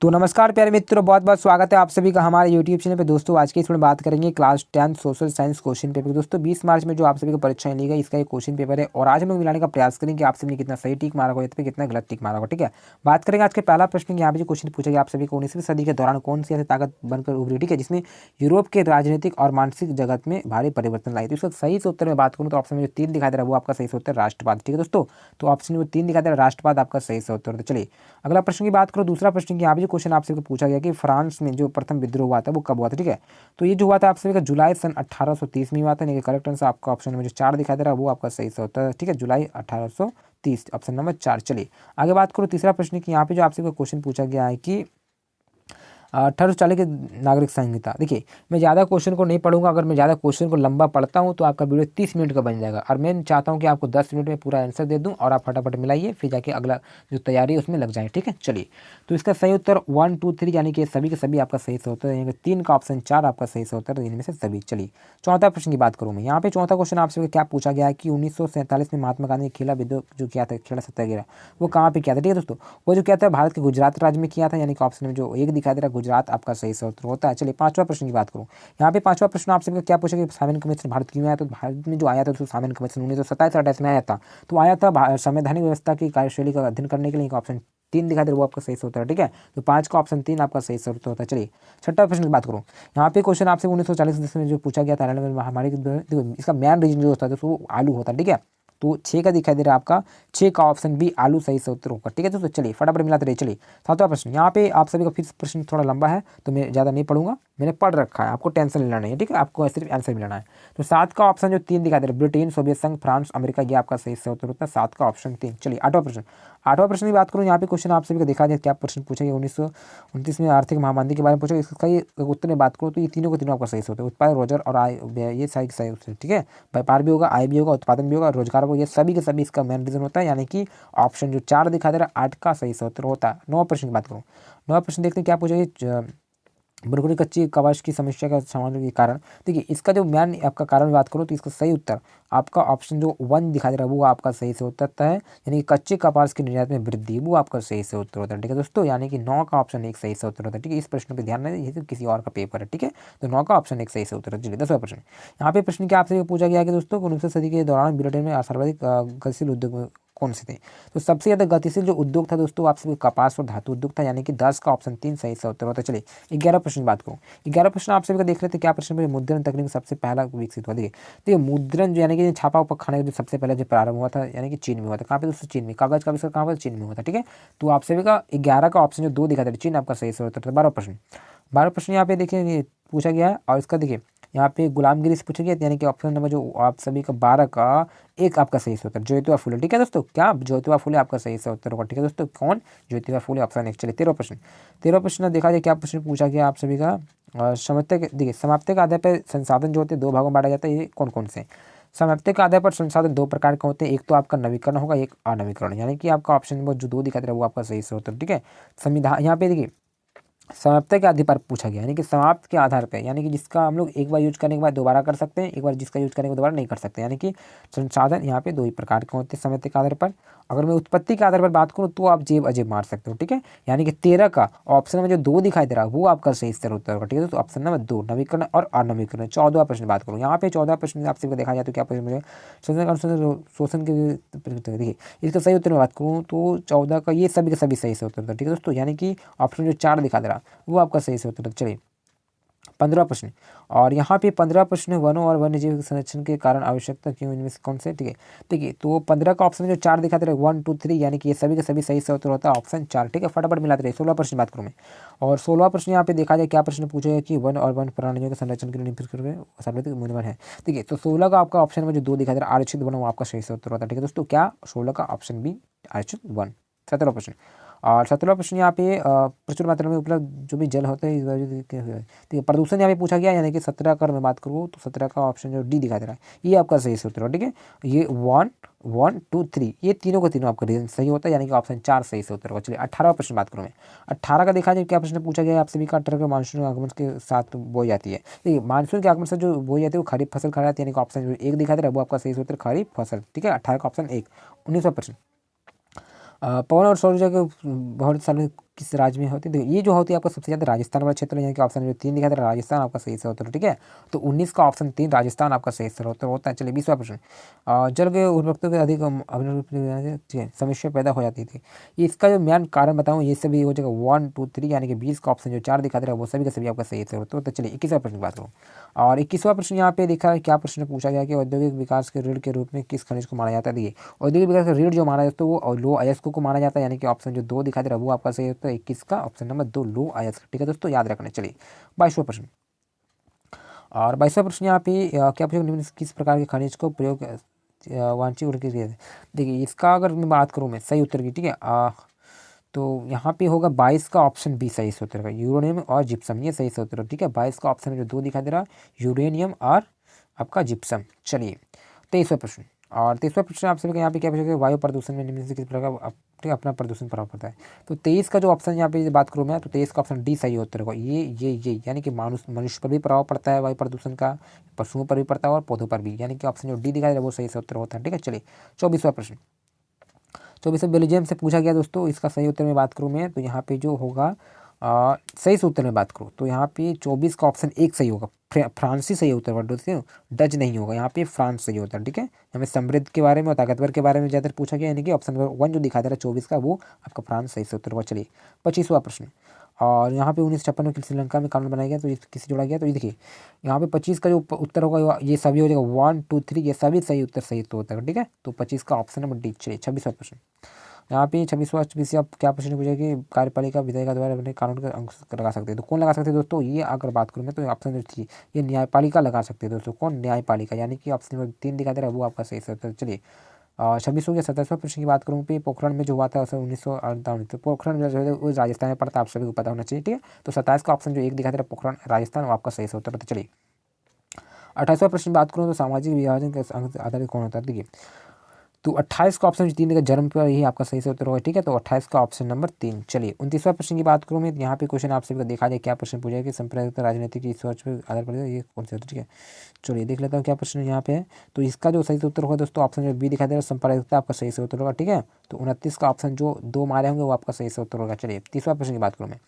तो नमस्कार प्यारे मित्रों, बहुत बहुत स्वागत है आप सभी का हमारे यूट्यूब चैनल पे। दोस्तों आज के इसमें बात करेंगे class 10 social science question paper. दोस्तों 20 मार्च में जो आप सभी को परीक्षाएं ली गई, इसका एक क्वेश्चन पेपर है और आज हम लोग मिलाने का प्रयास करेंगे कि आप सभी ने कितना सही टिक मारा होगा, इस पर कितना गलत टिक मारा होगा। ठीक है, बात करेंगे आज के पहला प्रश्न। यहाँ पे जो क्वेश्चन पूछा गया आप सभी को, 19वीं सदी के दौरान कौन सी ऐसी ताकत बनकर उभरी, ठीक है, जिसने यूरोप के राजनीतिक और मानसिक जगत में भारी परिवर्तन लाई। तो इसका सही से उत्तर में बात करूँ तो ऑप्शन में जो 3 दिखाई दे रहा है वो आपका सही से उत्तर राष्ट्रवाद। ठीक है दोस्तों, तो ऑप्शन में 3 दिखाई दे रहा है राष्ट्रवाद आपका सही से उत्तर। तो चलिए अगला प्रश्न की बात करो। दूसरा प्रश्न की यहाँ पे जो क्वेश्चन आपसे पूछा गया कि फ्रांस में जो प्रथम विद्रोह हुआ था वो कब हुआ था। ठीक है, तो ये जो हुआ था आप सभी का जुलाई सन 1830 में हुआ था। यानी कि करेक्ट आंसर आपका ऑप्शन में जो 4 दिखाई दे रहा है वो आपका सही से होता है। ठीक है, जुलाई 1830 ऑप्शन नंबर 4। चलिए आगे बात करो तीसरा प्रश्न की। यहाँ पे जो आपसे क्वेश्चन पूछा गया है कि 1840 की नागरिक संहिता। देखिए मैं ज़्यादा क्वेश्चन को नहीं पढ़ूंगा, अगर मैं ज़्यादा क्वेश्चन को लंबा पढ़ता हूं तो आपका वीडियो 30 मिनट का बन जाएगा और मैं चाहता हूं कि आपको 10 मिनट में पूरा आंसर दे दूं और आप फटाफट मिलाइए, फिर जाके अगला जो तैयारी है उसमें लग जाए। ठीक है, चलिए तो इसका सही उत्तर 1 2 3 यानी कि सभी के सभी आपका सही से होता है। यानी कि 3 का ऑप्शन 4 आपका सही से होता है, इनमें से सभी। चलिए चौथा प्रश्न की बात करूँ मैं। यहाँ पे चौथा क्वेश्चन आपसे क्या पूछा गया है कि 1947 में महात्मा गांधी ने खेला विद्रोह जो किया था, खेला सत्याग्रह, वो कहाँ पे किया था। ठीक है दोस्तों, वो जो किया था भारत के गुजरात राज्य में किया था। यानी कि ऑप्शन में जो 1 दिखाई दे रहा है गुजरात आपका सही से उत्तर होता है। चलिए पांचवा प्रश्न की बात करूँ। यहाँ पे पांचवा प्रश्न आपसे क्या पूछा कि साइमन कमीशन भारत क्यों आया। तो भारत में जो आया था तो साइमन कमीशन 1927-28 में आया था। तो आया था संवैधानिक व्यवस्था की कार्यशैली का अध्ययन करने के लिए। ऑप्शन 3 दिखाई दे रहा है वो आपका सही से उत्तर है। ठीक है, तो 5 का ऑप्शन 3 आपका सही से उत्तर होता है। चलिए छठा प्रश्न की बात करूँ। यहाँ पे क्वेश्चन आपसे 1940 में जो पूछा गया था महामारी के दौरान, देखो इसका मेन रीजन जो होता है वो आलू होता है। ठीक है, तो 6 का दिखाई दे रहा है आपका 6 का ऑप्शन बी आलू सही से उत्तर होगा। ठीक है दोस्तों, चलिए फटाफट मिलाते रहिए। चलिए सातवां प्रश्न। यहाँ पे आप सभी का फिर प्रश्न थोड़ा लंबा है तो मैं ज़्यादा नहीं पढ़ूंगा, मैंने पढ़ रखा है, आपको टेंशन लेना नहीं है। ठीक है, आपको सिर्फ आंसर मिलाना है। तो 7 का ऑप्शन जो 3 दिखाई दे रहा है ब्रिटेन, सोवियत संघ, फ्रांस, अमेरिका, ये आपका सही से उत्तर होता है। 7 का ऑप्शन 3। चलिए आठवां प्रश्न। आठवां प्रश्न की बात करूँ। यहाँ पे क्वेश्चन आप सभी को देखा जाए क्या प्रश्न पूछा गया 1929 में आर्थिक महामारी के बारे में पूछा। इसका ये उत्तर में बात करूँ तो ये तीनों को तीनों आपका सही से होता है। उत्पादन, रोजगार और आय, ये सही सही उत्तर। ठीक है, व्यापार भी होगा, आय भी होगा, उत्पादन भी होगा, रोजगार होगा, ये सभी के सभी इसका मेन रीजन होता है। यानी कि ऑप्शन जो 4 दिखा दे रहा है 8 का सही से उत्तर होता है। 9 प्रश्न की बात करूँ। 9 प्रश्न देखते हैं क्या पूछा। बुरबुरी कच्ची कवाश की समस्या का समाधान के कारण। देखिए इसका जो मेन आपका कारण बात करो तो इसका सही उत्तर आपका ऑप्शन जो 1 दिखाई दे रहा है वो आपका सही से उत्तर है। यानी कि कच्चे कपास के निर्यात में वृद्धि, वो आपका सही से उत्तर होता है। ठीक है दोस्तों, यानी कि 9 का ऑप्शन एक सही से उत्तर होता है। ठीक है, इस प्रश्न पर ध्यान रखें, ये तो किसी और का पेपर है। ठीक है, तो 9 का ऑप्शन एक सही से उत्तर है। चलिए 10वां प्रश्न। यहाँ पे प्रश्न क्या आपसे पूछा गया कि दोस्तों 19वीं सदी के दौरान ब्रिटेन में सर्वाधिक गतिशील उद्योग कौन से थे। तो सबसे ज़्यादा गतिशील जो उद्योग था दोस्तों आपसे कपास और धातु उद्योग था। यानी कि 10 का ऑप्शन 3 सही से उत्तर होता है। चलिए 11 प्रश्न की बात करूँ। 11 प्रश्न आप सभी का देख रहे थे क्या प्रश्न में मुद्रण तकनीक सबसे पहला विकसित हुआ। देखिए मुद्रण जो यानी कि छापा उपा खाने का जो सबसे पहले जो प्रारंभ हुआ था यानी कि चीन में हुआ था। कहाँ पे दोस्तों, चीन में। कागज का आविष्कार कहाँ पर, चीन में हुआ था। ठीक है, तो आप सभी का 11 का ऑप्शन जो 2 दिखा था चीन आपका सही से उत्तर था। 12 प्रश्न। 12 प्रश्न यहाँ पे देखिए पूछा गया है और इसका देखिए यहाँ पे गुलामगिरी से पूछा गया। यानी कि ऑप्शन नंबर जो आप सभी का 12 का 1 आपका सही से उत्तर ज्योतिबा फुले। ठीक है दोस्तों, क्या ज्योतिबा फुले आपका सही से उत्तर होगा। ठीक है दोस्तों, कौन, ज्योतिबा फुले ऑप्शन 1। चलिए 13 प्रश्न। 13 प्रश्न देखा जाए क्या प्रश्न पूछा गया आप सभी का। समाप्ति के देखिए समाप्ति के आधार पर संसाधन जो होते हैं 2 भागों में बांटा जाता है, ये कौन कौन से। समाप्ति के आधार पर संसाधन 2 प्रकार के होते हैं, एक तो आपका नवीकरण होगा, एक अनवीकरण। यानी कि आपका ऑप्शन नंबर जो 2 दिखा दे रहा है वो आपका सही से उत्तर। ठीक है, संविधान यहाँ पे देखिए समाप्ति के आधार पर पूछा गया, यानी कि समाप्त के आधार पे, यानी कि जिसका हम लोग एक बार यूज करने के बाद दोबारा कर सकते हैं, एक बार जिसका यूज करने के बाद दोबारा नहीं कर सकते। यानी कि संसाधन यहाँ पे 2 ही प्रकार के होते हैं समाप्ति के आधार पर। अगर मैं उत्पत्ति के आधार पर बात करूँ तो आप जेब अजेब मार सकते हो। ठीक है, यानी कि 13 का ऑप्शन में जो 2 दिखाई दे रहा है वो आपका सही उत्तर होगा। ठीक है, तो ऑप्शन नंबर 2 नवीकरण और अनवीकरण। 14वां प्रश्न बात करूँ। यहाँ पे 14 प्रश्न आपसे देखा जाए तो क्या प्रश्न मुझे शोषण के देखिए इसका सही उत्तर में बात करूँ तो 14 का ये सभी के सभी सही से उत्तर होता है। ठीक है दोस्तों, यानी कि ऑप्शन जो 4 दिखा दे रहा वो आपका सही से उत्तर। चलिए 15 प्रश्न। और यहाँ पे 15 प्रश्न वनों और वन्य जीव संरक्षण के कारण आवश्यकता क्यों, इनमें से कौन से। ठीक है, देखिए तो 15 का ऑप्शन जो 4 दिखाते रहे 1 2 3, यानी कि ये सभी के सभी सही से उत्तर होता है ऑप्शन 4। ठीक है, फटाफट मिलाते रहे। 16 प्रश्न बात करूँ मैं। और 16 प्रश्न यहाँ पे देखा जाए क्या प्रश्न पूछा है कि वन और वन प्राणियों के संरक्षण के लिए सर्वाधिक मूल्यवान है। ठीक है, तो 16 का आपका ऑप्शन में जो 2 दिखा दे रहा है आरक्षित वन, वो आपका सही से उत्तर होता है। ठीक है दोस्तों, क्या 16 का ऑप्शन बी आरक्षित वन। 17 प्रश्न। और 17वां प्रश्न यहाँ पे प्रचुर मात्रा में उपलब्ध जो भी जल होता है इस वजह से ठीक है प्रदूषण यहाँ पे पूछा गया। यानी कि 17 का मैं बात करूँ तो 17 का ऑप्शन जो डी दिखा दे रहा है ये आपका सही से उत्तर है। ठीक है, ये 1 1 2 3 ये तीनों को तीनों आपका रीजन सही होता है, यानी कि ऑप्शन 4 सही से उत्तर होगा। चलिए 18वां प्रश्न बात करूँ मैं। 18 का देखा जाए क्या प्रश्न पूछा गया आप सभी का। 18 का मानसून के आगमन के साथ बोई जाती है। देखिए मानसून के आगमन से जो बोई जाती है वो खरीफ फसल कहलाती है, यानी कि ऑप्शन जो 1 दिखा दे रहा है वो आपका सही से उत्तर खरीफ फसल। ठीक है, 18 का ऑप्शन 1। 19वां प्रश्न। पवन और सौर ऊर्जा के बहुत सारे किस राज्य में होती है? देखिए ये जो होती है आपका सबसे ज़्यादा राजस्थान वाला क्षेत्र, यानी कि ऑप्शन जो 3 दिखा दे रहा है राजस्थान आपका सही से उत्तर, ठीक है। तो 19 का ऑप्शन 3 राजस्थान आपका सही से उत्तर होता है। चलिए 20वां प्रश्न, जल के उर्वरकता के अधिक समस्या पैदा हो जाती थी, इसका जो मेन कारण बताऊँ, ये सभी हो जाएगा 1 2 3, यानी कि 20 का ऑप्शन जो 4 दिखा दे रहा है वो सभी का सभी आपका सही से उत्तर होता है। चलिए 21वां प्रश्न की बात करूँ, और 21वां प्रश्न यहाँ पे देखा है, क्या प्रश्न पूछा गया कि औद्योगिक विकास के ऋण के रूप में किस खनिज को माना जाता है? देखिए औद्योगिक विकास का ऋण जो माना जाता है वो लो अयस्क को माना जाता है, यानी कि ऑप्शन जो 2 दिखा दे रहा है वो आपका सही होता है 21 का ऑप्शन नंबर 2 लो अयस्क, ठीक है दोस्तों, याद रखना। चलिए 22वां प्रश्न, और 22वां प्रश्न यहाँ पे क्या पूछा, निम्न किस प्रकार के खनिज को प्रयोग वांछित उर्वरक के लिए? देखिए इसका अगर मैं बात करूँ मैं सही उत्तर की, ठीक है, तो यहाँ पे होगा 22 का ऑप्शन बी सही उत्तर का, यूरेनियम और जिप्सम, ये सही उत्तर है, ठीक है। 22 का ऑप्शन जो 2 दिखाई दे रहा है यूरेनियम और आपका जिप्सम। चलिए 23वां प्रश्न, और 23वां प्रश्न आप सभी यहाँ पे क्या पूछेगा, वायु प्रदूषण में निम्न से किस प्रकार ठीक है अपना प्रदूषण प्रभाव पड़ता है? तो 23 का जो ऑप्शन यहाँ पे बात करूँ मैं, तो 23 का ऑप्शन डी सही उत्तर होगा, ये यानी कि मनुष्य पर भी प्रभाव पड़ता है वायु प्रदूषण का, पशुओं पर भी पड़ता है और पौधों पर भी, यानी कि ऑप्शन जो डी दिखाई दे रहा है वो सही से उत्तर होता है, ठीक है। चलिए 24वां प्रश्न, 24 बेल्जियम से पूछा गया दोस्तों, इसका सही उत्तर में बात करूँ मैं, तो यहाँ पे जो होगा सही से उत्तर में बात करूँ तो यहाँ पे 24 का ऑप्शन 1 सही होगा, फ्रांसी सही उत्तर होगा दोस्तों, डच नहीं होगा, यहाँ पे फ्रांस सही होता है, ठीक है। हमें समृद्ध के बारे में और ताकतवर के बारे में ज़्यादा पूछा गया, यानी कि ऑप्शन नंबर 1 जो दिखा दे रहा है 24 का वो आपका फ्रांस सही से उत्तर होगा। चलिए 25वां प्रश्न, और यहाँ पे 1956 में श्रीलंका में कानून बनाया गया, तो ये किससे जोड़ा गया? तो ये देखिए यहाँ पे 25 का जो उत्तर होगा ये सभी हो जाएगा 1 2 3, ये सभी सही उत्तर सही तो होता है, ठीक है। तो 25 का ऑप्शन नंबर डी। चलिए 26वां प्रश्न, यहाँ पे 26वां आप क्या प्रश्न पूछा कि कार्यपालिका विधायिका द्वारा अपने कानून का अंश लगा सकते हैं, तो कौन लगा सकते हैं दोस्तों? ये अगर बात करूँ मैं तो ऑप्शन जो थी ये न्यायपालिका लगा सकते हैं दोस्तों, कौन? न्यायपालिका, यानी कि ऑप्शन नंबर 3 दिखा दे रहा है वो आपका सही उत्तर। चलिए 26 हो गया। 27वां प्रश्न की बात करूँ पे पोखरण में जो हुआ था 1958, तो पोखरण जो है वो राजस्थान में पड़ता है, आप सभी को पता होना चाहिए, ठीक है। तो 27 का ऑप्शन जो 1 दिखा दे रहा है पोखरण राजस्थान वो आपका सही उत्तर होता है। चलिए 28वां प्रश्न बात करूँ तो सामाजिक विभाजन के आधारित कौन होता है? देखिए तो 28 का ऑप्शन 3 का जन्म पर ही आपका सही से उत्तर होगा, ठीक है। तो 28 का ऑप्शन नंबर 3। चलिए 29वां प्रश्न की बात करूँ मैं, यहाँ पे क्वेश्चन आप सभी को देखा जाए क्या प्रश्न पूछा है कि सांप्रदायिक राजनीति की सोच पर आधार पर ये कौन सा होता है, ठीक है। चलिए देख लेता हूँ क्या प्रश्न यहाँ पे है, तो इसका जो सही से उत्तर होगा दोस्तों ऑप्शन जो बी दिखाई दे रहा है सांप्रदायिकता आपका सही से उत्तर होगा, ठीक है। तो 29 का ऑप्शन जो 2 मारे होंगे वो आपका सही से उत्तर होगा। चलिए 30वां प्रश्न की बात करूँ मैं,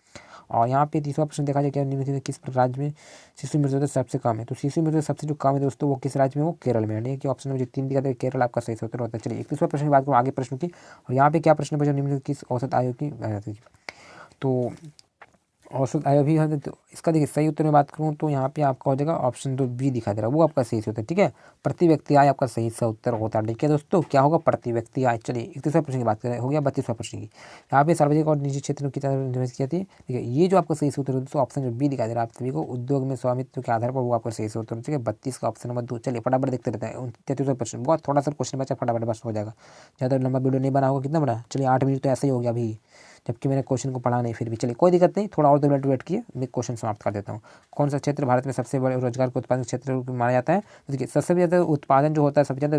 और यहाँ पे 30वां प्रश्न देखा जाए क्या निम्न में किस राज्य में शिशु मृत्यु दर सबसे कम है? तो शिशु मृत्यु सबसे जो कम है दोस्तों वो किस राज्य में? वो केरल में, यानी कि ऑप्शन नंबर 3 दिखा दे केरल आपका सही उत्तर होता है। चलिए 31वां प्रश्न की बात करूँ आगे प्रश्न की, और यहाँ पे क्या प्रश्न पूछा, निम्न किस औसत आयु की तो औसत आयु भी है, तो इसका देखिए सही उत्तर में बात करूँ तो यहाँ पे आपका हो जाएगा ऑप्शन जो बी दिखा दे रहा है वो आपका सही से उत्तर, ठीक है। प्रति व्यक्ति आय आपका सही से उत्तर होता है, ठीक है दोस्तों, क्या होगा? प्रति व्यक्ति आय। चलिए 31वां प्रश्न की बात करें, हो गया 32वां प्रश्न की, यहाँ पे सार्वजनिक और निजी क्षेत्र की तरफ निवेश किया थी, ठीक है। ये जो आपका सही से उत्तर है दोस्तों ऑप्शन जो बी दिखा दे रहा है आप सभी को, उद्योग में स्वामित्व के आधार पर वो आपका सही से उत्तर, ठीक है। 32 का ऑप्शन नंबर 2। चलिए फटाफट देखते रहते हैं। 33वां प्रश्न, बहुत थोड़ा सा क्वेश्चन बचा, फटाफट बस हो जाएगा, ज़्यादा लंबा वीडियो नहीं बना होगा, कितना बड़ा? चलिए 8 मिनट तो ऐसे ही हो गया अभी, जबकि मैंने क्वेश्चन को पढ़ा नहीं, फिर भी चलिए कोई दिक्कत नहीं, थोड़ा और 2 मिनट वेट किए, मैं क्वेश्चन समाप्त कर देता हूँ। कौन सा क्षेत्र भारत में सबसे बड़े रोजगार को उत्पादन क्षेत्र माना जाता है? तो देखिए सबसे ज़्यादा उत्पादन जो होता है सबसे ज़्यादा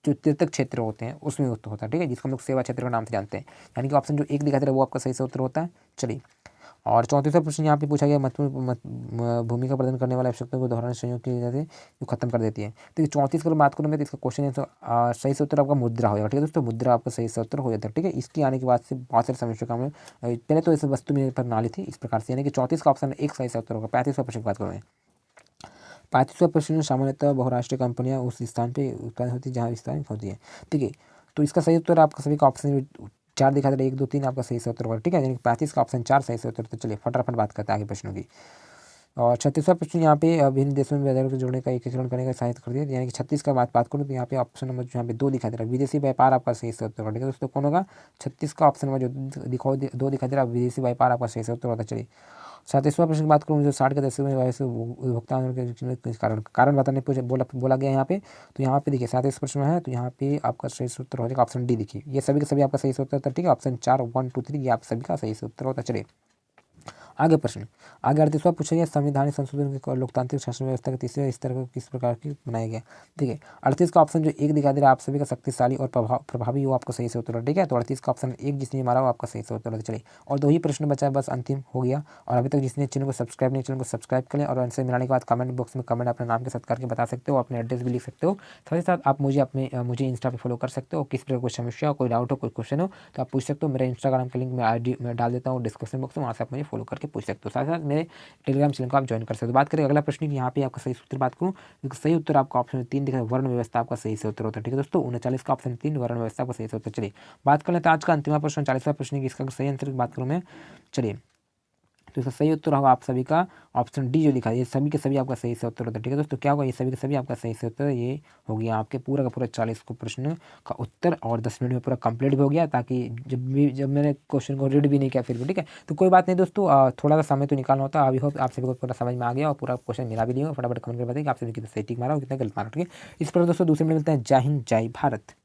जो तीर्थक क्षेत्र होते हैं उसमें होता है, ठीक है, जिसको हम लोग सेवा क्षेत्र के नाम से जानते हैं, यानी कि ऑप्शन जो 1 दिखाते हैं वो आपका सही से उत्तर होता है। चलिए और 34वां प्रश्न यहाँ पे पूछा गया महत्वपूर्ण भूमिका प्रदान करने वाले आवश्यकता को दोहराने संयोग की जाती है जो खत्म कर देती है। तो 34 की बात करूँ मैं तो इसका क्वेश्चन सही से उत्तर आपका मुद्रा हो जाएगा, ठीक है दोस्तों, मुद्रा आपका सही से उत्तर हो जाता है, ठीक है। इसकी आने के बाद से बहुत सारे समस्या में पहले तो इस वस्तु में प्रणाली थी इस प्रकार से, यानी कि 34 का ऑप्शन 1 सही से उत्तर होगा। 35वां प्रश्न की बात करूँ 35वां प्रश्न, सामान्यतः बहुराष्ट्रीय कंपनियां उस स्थान पे उत्पादन होती है जहाँ स्थान होती है, ठीक है। तो इसका सही उत्तर आपका सभी का ऑप्शन 4 दिखा दे रहा है, 1 2 3 आपका सही से उत्तर होगा, ठीक है, यानी कि 35 का ऑप्शन 4 सही से उत्तर। तो चलिए फटाफट बात करते हैं आगे प्रश्नों की। और 36वां प्रश्न यहाँ पे विभिन्न देशों में बाजारों को जोड़ने का एकीकरण करने का सहायता कर दिया, यानी कि 36 का बात करूँ तो यहाँ पे ऑप्शन नंबर यहाँ पे 2 दिखा दे रहा है, विदेशी व्यापार आपका सही से उत्तर होगा, ठीक है दोस्तों, कौन होगा? 36 का ऑप्शन नंबर जो दिखाओ 2 दिखा दे रहा है, विदेशी व्यापार आपका सही से उत्तर होता है। चलिए 37वां प्रश्न की बात करूँ जो 60 के दशक में वैसे भुगतान के कारण बताने बोला गया यहाँ पे, तो यहाँ पे देखिए 37 प्रश्न है, तो यहाँ पे आपका सही उत्तर हो जाएगा ऑप्शन डी। देखिए ये सभी के सभी आपका सही उत्तर होता है, ठीक है, ऑप्शन 4 1 2 3 ये आप सभी का सही उत्तर होता है। चलिए आगे प्रश्न, आगे 38वां पूछा गया संवैधानिक संशोधन के लोकतांत्रिक शासन व्यवस्था के तीसरे स्तर को किस प्रकार की बनाया गया। ठीक है, 38 का ऑप्शन जो एक दिखा दे रहा है आप सभी का शक्तिशाली और प्रभावी, वो आपका सही से उत्तर है। ठीक है, तो 38 का ऑप्शन एक जिसने मारा वो आपका सही से उत्तर है। चलिए, और 2 ही प्रश्न बचा है, बस अंतिम हो गया। और अभी तक जिसने चैनल को सब्सक्राइब नहीं, चैनल को सब्सक्राइब करें और आंसर मिलाने के बाद कमेंट बॉक्स में कमेंट अपने नाम के साथ करके बता सकते हो, अपने एड्रेस भी लिख सकते हो। साथ ही साथ आप मुझे इंस्टा पे फॉलो कर सकते हो। किस प्रकार कोई समस्या हो, कोई डाउट हो, कोई क्वेश्चन हो तो आप पूछ सकते हो। मेरे इंस्टाग्राम के लिंक में ID मैं डाल देता हूँ डिस्क्रिप्शन बॉक्स में, वहाँ से आप मुझे फॉलो करके पूछ सकते हो। साथ ही साथ मेरे टेलीग्राम चैनल को आप ज्वाइन कर सकते हो। बात करें अगला प्रश्न की, यहाँ पे आपका सही उत्तर बात करूँ तो सही उत्तर आपका ऑप्शन 3 दिख रहा है, वर्ण व्यवस्था आपका सही से उत्तर होता है। ठीक है दोस्तों, 39 का ऑप्शन 3 वर्ण व्यवस्था आपका सही से उत्तर। चलिए बात कर लेते हैं आज का अंतिम प्रश्न, 40वां प्रश्न की, इसका सही आंसर की बात करूँ मैं। चलिए, तो इसका सही उत्तर होगा आप सभी का ऑप्शन डी जो लिखा है, ये सभी के सभी आपका सही से उत्तर होता है। ठीक है दोस्तों, क्या होगा, ये सभी के सभी आपका सही से उत्तर ये हो गया आपके पूरा का पूरा 40 को प्रश्न का उत्तर, और 10 मिनट में पूरा कंप्लीट भी हो गया, ताकि जब मैंने क्वेश्चन को रीड भी नहीं किया फिर भी। ठीक है, तो कोई बात नहीं दोस्तों, थोड़ा सा समय तो निकालना होता है। अभी होप आप सभी को पूरा समझ में आ गया और पूरा क्वेश्चन मिला भी नहीं हो। फटाफट कमेंट कर बताइए कि आप सभी कितना सही ठीक मारा और कितना गलत मारा। ठीक है, इस पर दोस्तों दूसरे में मिलते हैं। जय हिंद, जय भारत।